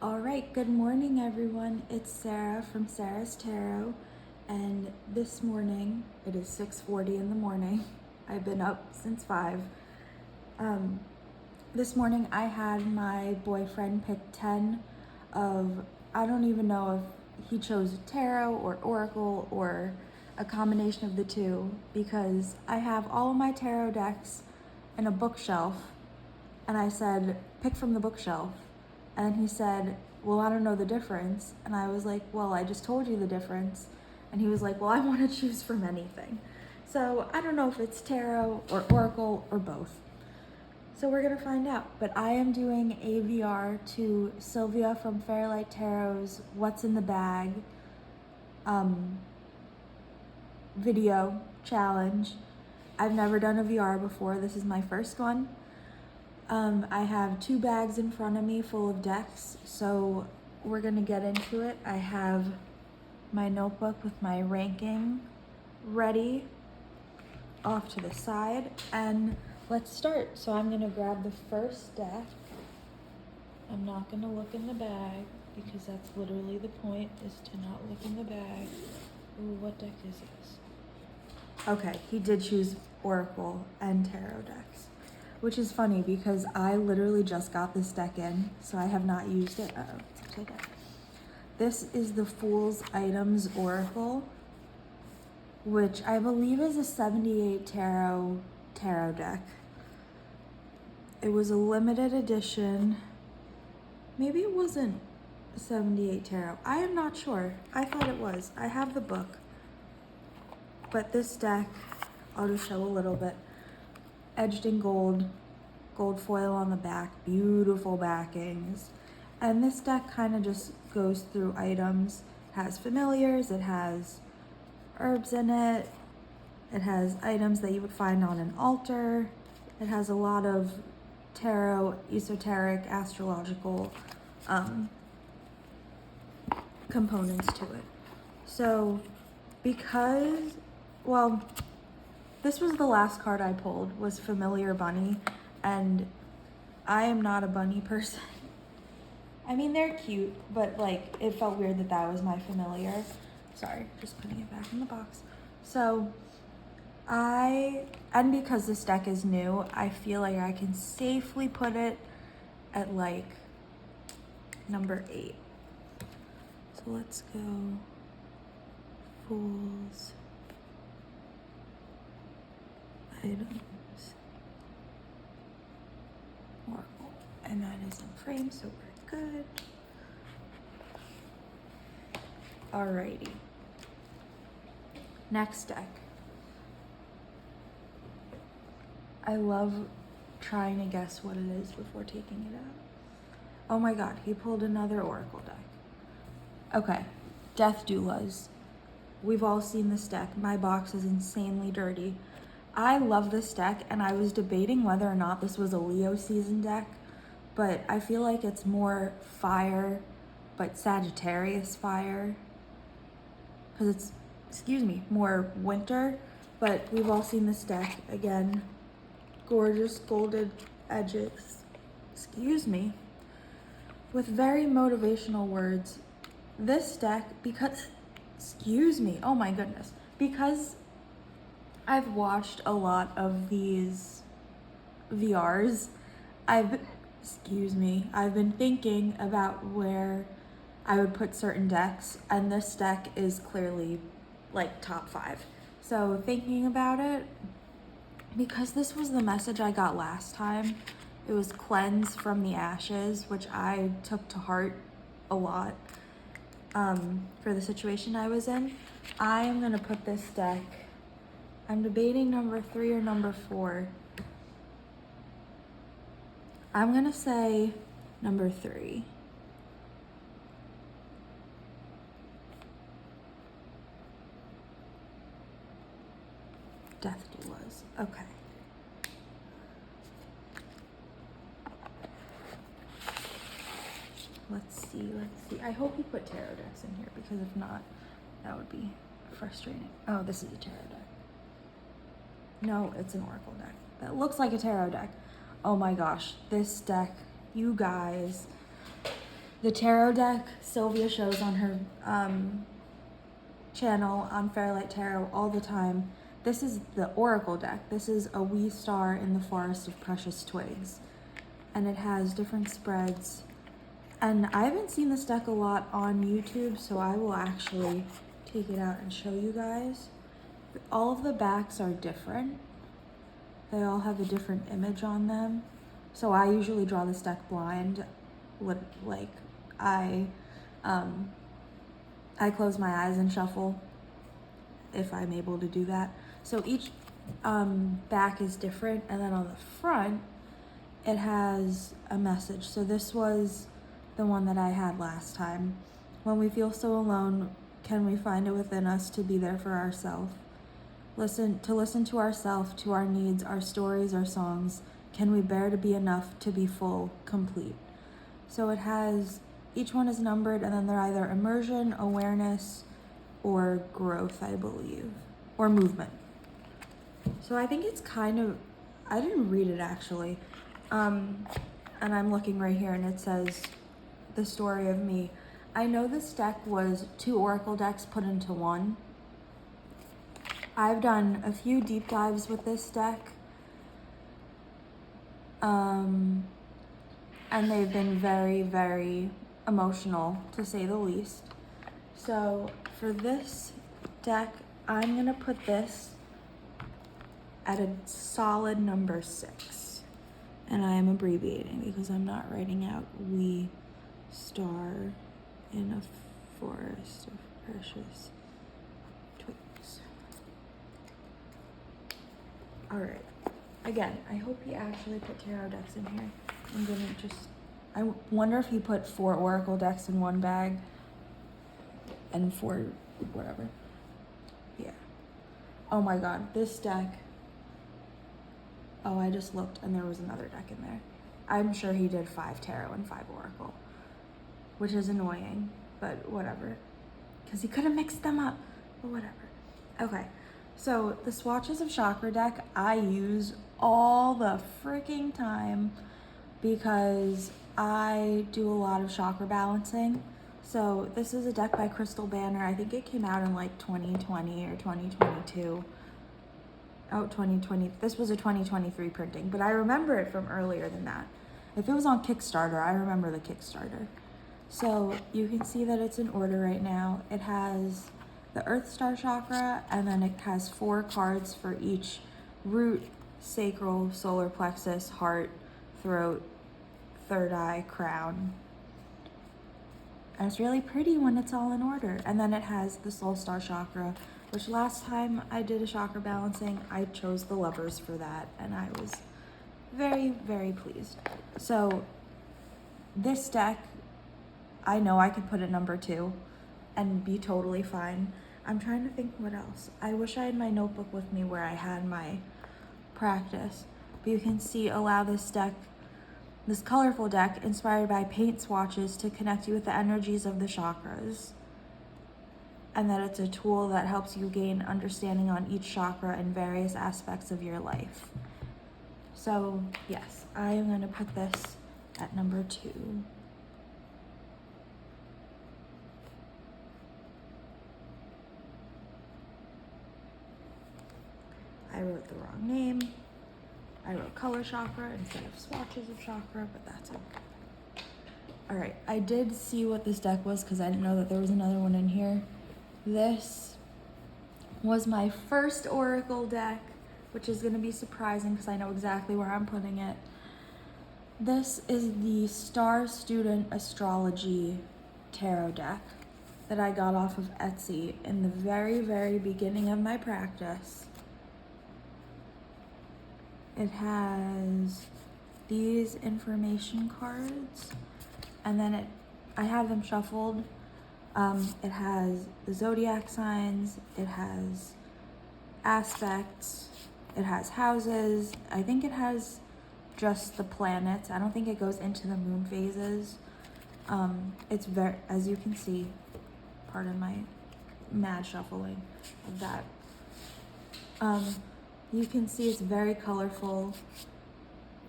All right, good morning, everyone. It's Sarah from Sarah's Tarot, and this morning it is 6:40 in the morning. I've been up since 5. This morning I had my boyfriend pick 10 of, I don't even know if he chose tarot or oracle or a combination of the two, because I have all of my tarot decks in a bookshelf, and I said, pick from the bookshelf. And he said, well, I don't know the difference. And I was like, well, I just told you the difference. And he was like, well, I want to choose from anything. So I don't know if it's tarot or oracle or both. So we're going to find out. But I am doing a VR to Silvia from Fairlight Tarot's What's in the Bag video challenge. I've never done a VR before. This is my first one. I have 2 bags in front of me full of decks, so we're gonna get into it. I have my notebook with my ranking ready off to the side, and let's start. So I'm gonna grab the first deck. I'm not gonna look in the bag because that's literally the point, is to not look in the bag. Ooh, what deck is this? Okay, he did choose Oracle and Tarot decks. Which is funny because I literally just got this deck in, so I have not used it. Uh-oh, it's upside down. This is the Fool's Items Oracle, which I believe is a 78 tarot deck. It was a limited edition. Maybe it wasn't 78 tarot. I am not sure. I thought it was. I have the book. But this deck, I'll just show a little bit. Edged in gold foil on the back, beautiful backings. And this deck kind of just goes through items. It has familiars, it has herbs in it, it has items that you would find on an altar, it has a lot of tarot, esoteric, astrological components to it. So because, well, this was the last card I pulled, was Familiar Bunny, and I am not a bunny person. I mean, they're cute, but like, it felt weird that that was my familiar. Sorry, just putting it back in the box. So, and because this deck is new, I feel like I can safely put it at like number 8. So let's go Fool's Items Oracle, and that is in frame, so we're good. Alrighty. Next deck. I love trying to guess what it is before taking it out. Oh my god, he pulled another Oracle deck. Okay, Death Doulas. We've all seen this deck. My box is insanely dirty. I love this deck, and I was debating whether or not this was a Leo season deck, but I feel like it's more fire, but Sagittarius fire, because it's, more winter. But we've all seen this deck. Again, gorgeous golded edges, with very motivational words. This deck, because, oh my goodness, because I've watched a lot of these VRs, I've been thinking about where I would put certain decks, and this deck is clearly like top 5. So thinking about it, because this was the message I got last time, it was cleanse from the ashes, which I took to heart a lot for the situation I was in. I am gonna put this deck, I'm debating number 3 or number 4. I'm gonna say number 3. Death Doulas. Okay. Let's see. I hope he put tarot decks in here, because if not, that would be frustrating. Oh, this is a tarot deck. No, it's an oracle deck. That looks like a tarot deck. Oh my gosh, this deck, you guys. the tarot deck Silvia shows on her channel on Fairlight Tarot all the time. This is the Oracle deck. This is a wee star in the forest of precious twigs. And it has different spreads. And I haven't seen this deck a lot on YouTube, so I will actually take it out and show you guys. All of the backs are different. They all have a different image on them. So I usually draw this deck blind. Like I close my eyes and shuffle if I'm able to do that. So each back is different, and then on the front it has a message. So this was the one that I had last time. When we feel so alone, can we find it within us to be there for ourselves? Listen to ourselves, to our needs, our stories, our songs. Can we bear to be enough to be full, complete? So it has, each one is numbered, and then they're either immersion, awareness, or growth, I believe, or movement. So I think it's kind of, I didn't read it actually. And I'm looking right here, and it says the story of me. I know this deck was 2 Oracle decks put into one. I've done a few deep dives with this deck. And they've been very, very emotional, to say the least. So for this deck, I'm gonna put this at a solid number 6. And I am abbreviating because I'm not writing out "we star in a forest of precious twigs." All right. Again, I hope he actually put tarot decks in here. I'm gonna I wonder if he put 4 Oracle decks in one bag and 4 whatever. Yeah. Oh my God, this deck. Oh, I just looked and there was another deck in there. I'm sure he did 5 tarot and 5 Oracle, which is annoying, but whatever. Because he could have mixed them up, but whatever. Okay, so the Swatches of Chakra deck I use all the freaking time because I do a lot of chakra balancing. So this is a deck by Crystal Banner. I think it came out in like 2020 or 2022. Oh, 2020. This was a 2023 printing, but I remember it from earlier than that. If it was on Kickstarter, I remember the Kickstarter. So you can see that it's in order right now. It has the Earth Star Chakra, and then it has 4 cards for each root, sacral, solar plexus, heart, throat, third eye, crown. And it's really pretty when it's all in order. And then it has the Soul Star Chakra, which last time I did a chakra balancing, I chose the Lovers for that, and I was very, very pleased. So this deck, I know I could put at number 2 and be totally fine. I'm trying to think what else. I wish I had my notebook with me where I had my practice. But you can see, allow this colorful deck inspired by paint swatches to connect you with the energies of the chakras. And that it's a tool that helps you gain understanding on each chakra and various aspects of your life. So yes, I am gonna put this at number 2. I wrote the wrong name. I wrote color chakra instead of swatches of chakra, but that's okay. All right, I did see what this deck was because I didn't know that there was another one in here. This was my first Oracle deck, which is gonna be surprising because I know exactly where I'm putting it. This is the Star Student Astrology Tarot deck that I got off of Etsy in the very, very beginning of my practice. It has these information cards, and then I have them shuffled. It has the zodiac signs, it has aspects, it has houses. I think it has just the planets. I don't think it goes into the moon phases. It's very, as you can see, pardon my mad shuffling of that. You can see it's very colorful.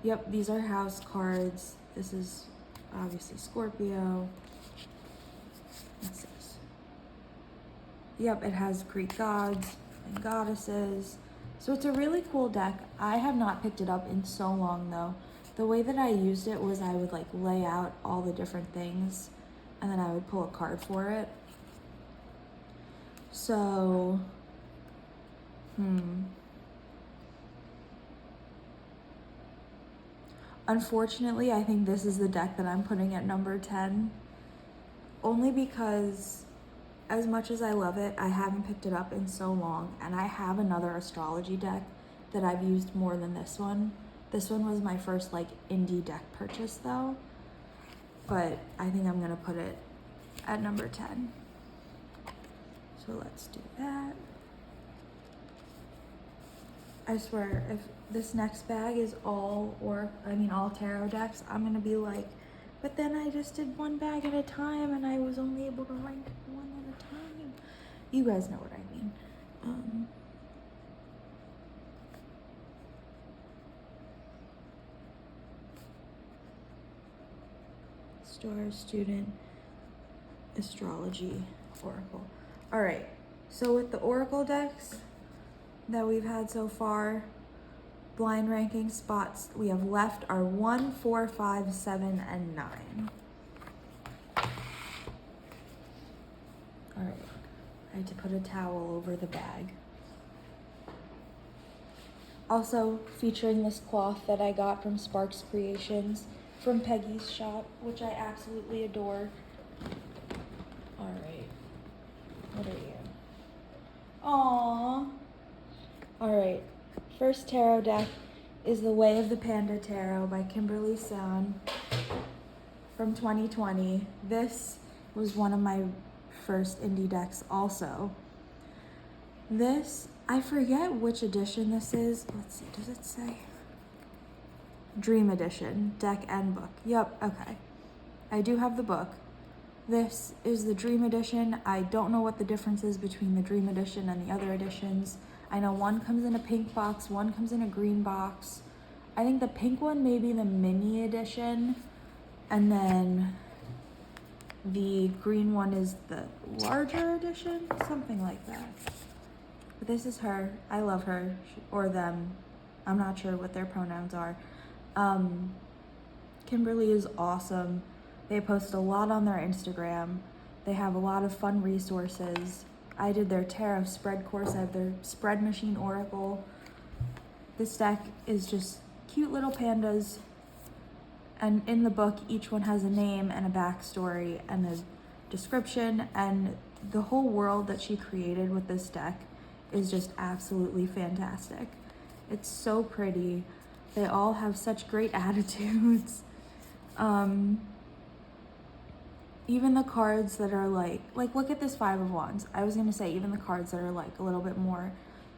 Yep, these are house cards. This is obviously Scorpio. What's this? Yep, it has Greek gods and goddesses. So it's a really cool deck. I have not picked it up in so long though. The way that I used it was I would like lay out all the different things and then I would pull a card for it. So, Unfortunately, I think this is the deck that I'm putting at number 10. Only because as much as I love it, I haven't picked it up in so long, and I have another astrology deck that I've used more than this one. This one was my first like indie deck purchase though, but I think I'm gonna put it at number 10. So let's do that. I swear, if this next bag is all tarot decks, I'm gonna be like, but then I just did one bag at a time and I was only able to rank one at a time. You guys know what I mean. Star Student Astrology Oracle. All right, so with the Oracle decks that we've had so far, blind ranking spots we have left are 1, 4, 5, 7, and 9. All right, I had to put a towel over the bag. Also featuring this cloth that I got from Sparks Creations from Peggy's shop, which I absolutely adore. All right, what are you? Aww. All right, first tarot deck is The Way of the Panda Tarot by Kimberly Sohn from 2020. This was one of my first indie decks also. This, I forget which edition this is. Let's see, does it say? Dream Edition, deck and book. Yep, okay. I do have the book. This is the Dream Edition. I don't know what the difference is between the Dream Edition and the other editions. I know one comes in a pink box, one comes in a green box. I think the pink one may be the mini edition, and then the green one is the larger edition, something like that. But this is her. I love her, or them. I'm not sure what their pronouns are. Kimberly is awesome. They post a lot on their Instagram. They have a lot of fun resources. I did their tarot spread course. I have their spread machine oracle. This deck is just cute little pandas. And in the book, each one has a name and a backstory and a description. And the whole world that she created with this deck is just absolutely fantastic. It's so pretty. They all have such great attitudes. Even the cards that are like look at this 5 of Wands. I was gonna say even the cards that are like a little bit more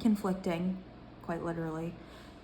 conflicting, quite literally,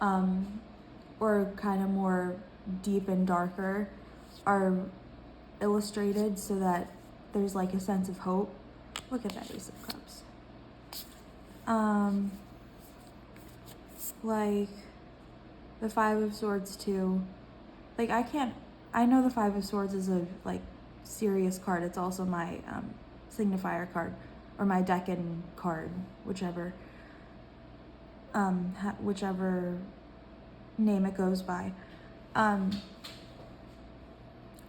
or kind of more deep and darker, are illustrated so that there's like a sense of hope. Look at that Ace of Cups. Like the 5 of Swords too. Like I know the 5 of Swords is a like serious card. It's also my signifier card, or my Decan card, whichever whichever name it goes by. I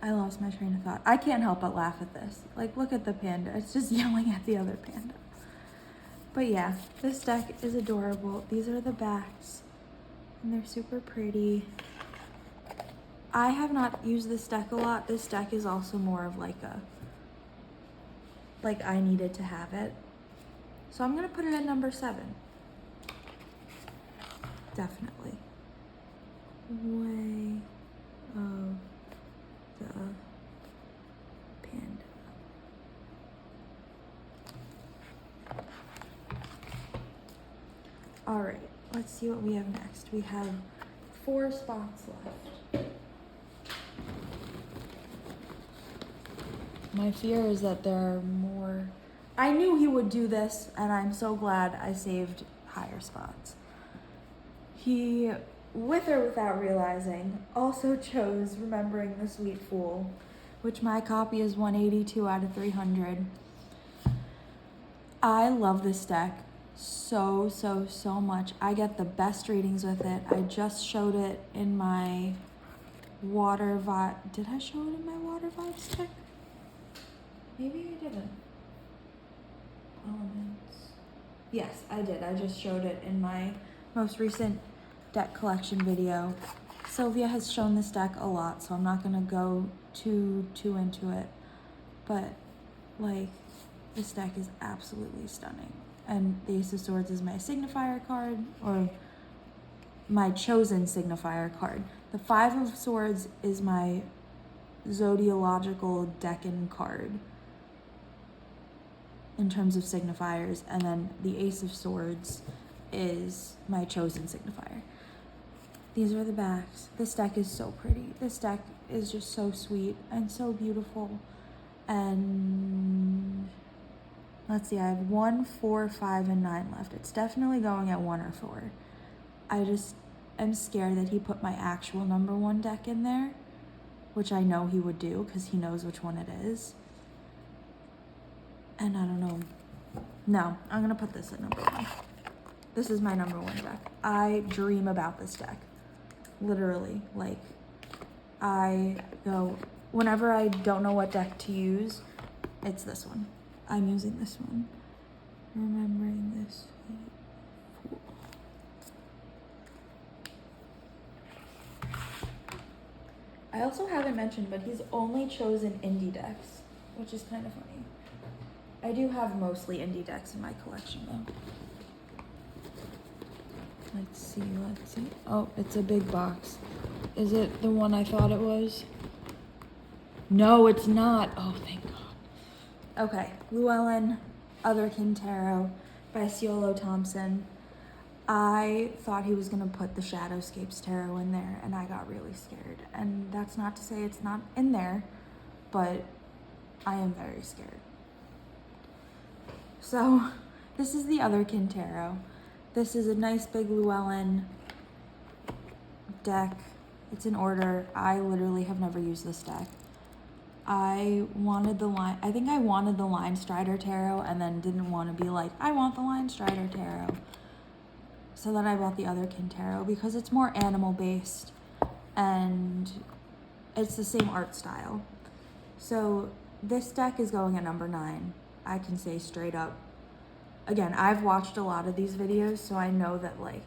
lost my train of thought. I can't help but laugh at this. Like, look at the panda. It's just yelling at the other panda. But yeah, this deck is adorable. These are the backs, and they're super pretty. I have not used this deck a lot. This deck is also more of like I needed to have it. So I'm gonna put it at number 7. Definitely. Way of the Panda. All right, let's see what we have next. We have 4 spots left. My fear is that there are more. I knew he would do this, and I'm so glad I saved higher spots. He with or without realizing, also chose Remembering the Sweet Fool, which my copy is 182 out of 300. I love this deck so much. I get the best readings with it. I just showed it in my Water Vibe. Did I show it in my Water Vibes deck? Maybe I didn't. Elements. Yes, I did. I just showed it in my most recent deck collection video. Silvia has shown this deck a lot, so I'm not gonna go too into it. But like, this deck is absolutely stunning. And the Ace of Swords is my signifier card, or my chosen signifier card. The Five of Swords is my zodiological decan card in terms of signifiers, and then the Ace of Swords is my chosen signifier. These are the backs. This deck is so pretty. This deck is just so sweet and so beautiful. And let's see, I have 1, 4, 5, and 9 left. It's definitely going at 1 or 4. I just am scared that he put my actual number 1 deck in there, which I know he would do because he knows which one it is. And I don't know. No, I'm gonna put this at number 1. This is my number 1 deck. I dream about this deck. Literally, like, I go, whenever I don't know what deck to use, it's this one. I'm using this one. Remembering this. I also haven't mentioned, but he's only chosen indie decks, which is kind of funny. I do have mostly indie decks in my collection, though. Let's see. Oh, it's a big box. Is it the one I thought it was? No, it's not. Oh, thank God. Okay, Llewellyn, Otherkin Tarot by Ciolo Thompson. I thought he was gonna put the Shadowscapes Tarot in there, and I got really scared. And that's not to say it's not in there, but I am very scared. So, this is the Otherkin Tarot. This is a nice big Llewellyn deck. It's in order. I literally have never used this deck. I wanted the Line Strider Tarot, and then didn't want to be like, I want the Line Strider Tarot. So then I bought the Otherkin Tarot because it's more animal based and it's the same art style. So this deck is going at number 9. I can say straight up. Again, I've watched a lot of these videos, so I know that, like,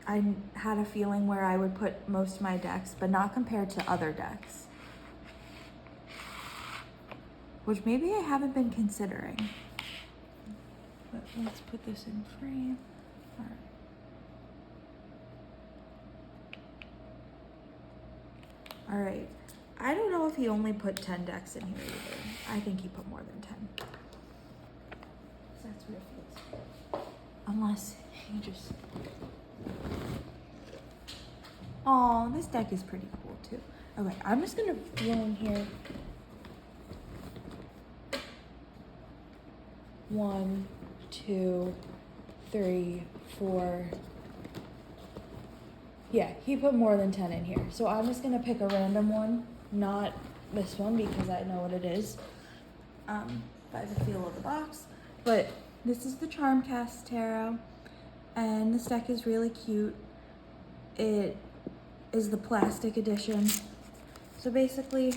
I had a feeling where I would put most of my decks, but not compared to other decks. Which maybe I haven't been considering. But let's put this in frame. All right. I don't know if he only put 10 decks in here either. I think he put more than 10. That's what it feels. Unless he just... Oh, this deck is pretty cool too. Okay, I'm just gonna feel in here. 1, 2, 3, 4. Yeah, he put more than 10 in here. So I'm just gonna pick a random one, not this one because I know what it is by the feel of the box. But this is the Charmcast Tarot, and this deck is really cute. It is the plastic edition. So basically,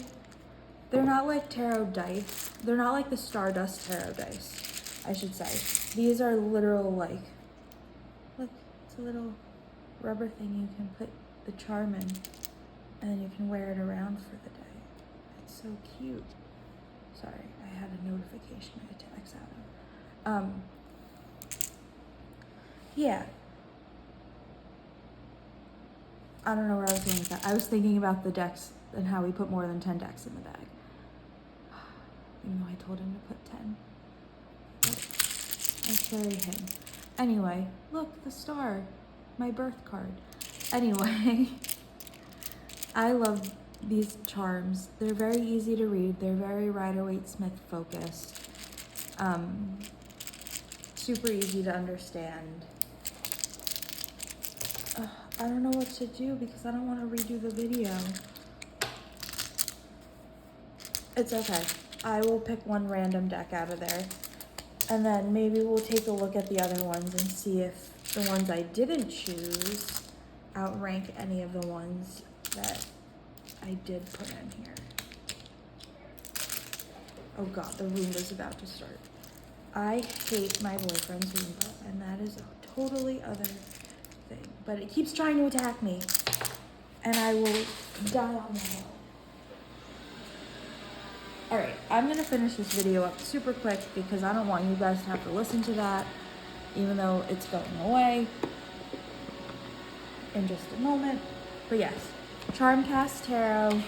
they're not like tarot dice. They're not like the Stardust Tarot dice, I should say. These are literal, like, look, it's a little rubber thing you can put the charm in, and then you can wear it around for the day. It's so cute. Sorry, I had a notification I had to X out of. Yeah. I don't know where I was going with that. I was thinking about the decks and how we put more than 10 decks in the bag. Even though I told him to put 10. But I carry him. Anyway, look, the star. My birth card. Anyway, I love these charms. They're very easy to read. They're very Rider-Waite-Smith focused. Super easy to understand. I don't know what to do because I don't want to redo the video. It's okay. I will pick one random deck out of there. And then maybe we'll take a look at the other ones and see if the ones I didn't choose outrank any of the ones that I did put in here. Oh god, the Roomba's about to start. I hate my boyfriend's Roomba, and that is a totally other thing. But it keeps trying to attack me, and I will die on the hill. Alright, I'm gonna finish this video up super quick because I don't want you guys to have to listen to that, even though it's going away in just a moment. But yes, Charmcast Tarot,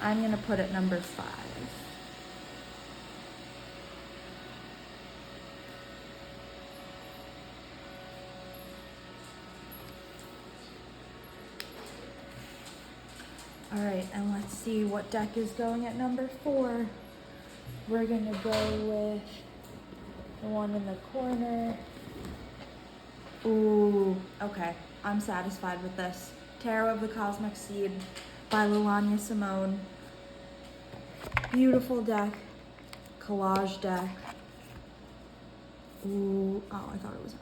I'm gonna put at number 5. Alright, and let's see what deck is going at number 4. We're gonna go with the one in the corner. Ooh, okay. I'm satisfied with this. Tarot of the Cosmic Seed by Lilanya Simone. Beautiful deck. Collage deck. Ooh, oh, I thought it was in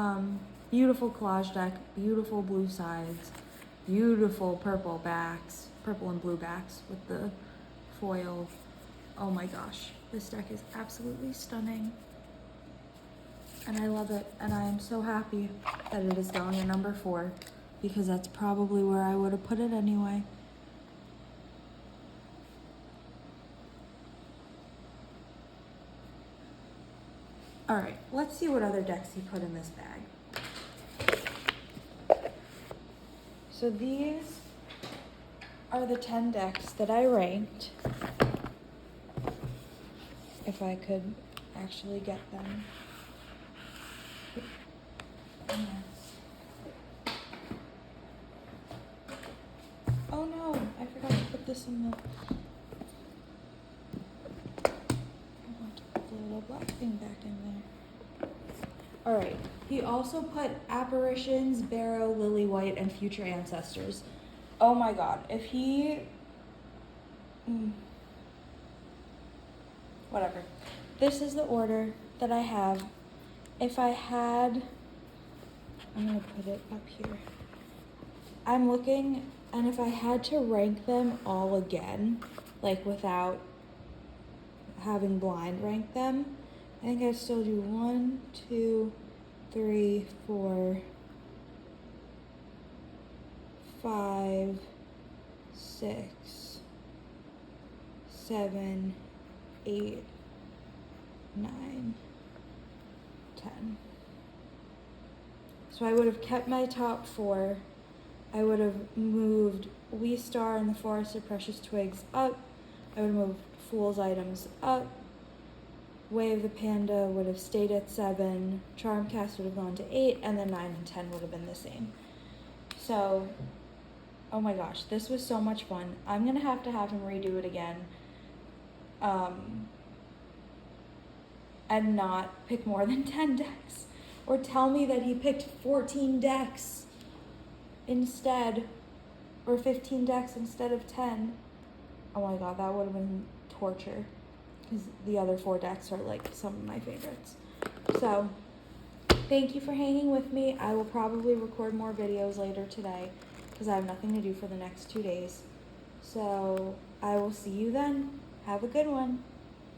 order. Beautiful collage deck. Beautiful blue sides. Beautiful purple backs. Purple and blue backs with the foil. Oh my gosh. This deck is absolutely stunning. And I love it. And I am so happy that it is going at number 4 because that's probably where I would have put it anyway. All right, let's see what other decks he put in this bag. So these are the 10 decks that I ranked. If I could actually get them. Yes. Oh no, I forgot to put this in the... I want to put the little black thing back in there. Alright, he also put Apparitions, Barrow, Lily White, and Future Ancestors. Oh my god, if he... Whatever. This is the order that I have. If I had... I'm gonna put it up here. I'm looking, and if I had to rank them all again, like without having blind rank them, I think I'd still do 1, 2, 3, 4, 5, 6, 7, 8, 9, 10. So I would have kept my top 4. I would have moved We Star and the Forest of Precious Twigs up. I would have moved Fool's Items up. Way of the Panda would have stayed at 7. Charmcast would have gone to 8, and then 9 and 10 would have been the same. So, oh my gosh, this was so much fun. I'm gonna have to have him redo it again. And not pick more than 10 decks. Or tell me that he picked 14 decks instead. Or 15 decks instead of 10. Oh my god, that would have been torture. Because the other 4 decks are like some of my favorites. So, thank you for hanging with me. I will probably record more videos later today. Because I have nothing to do for the next 2 days. So, I will see you then. Have a good one.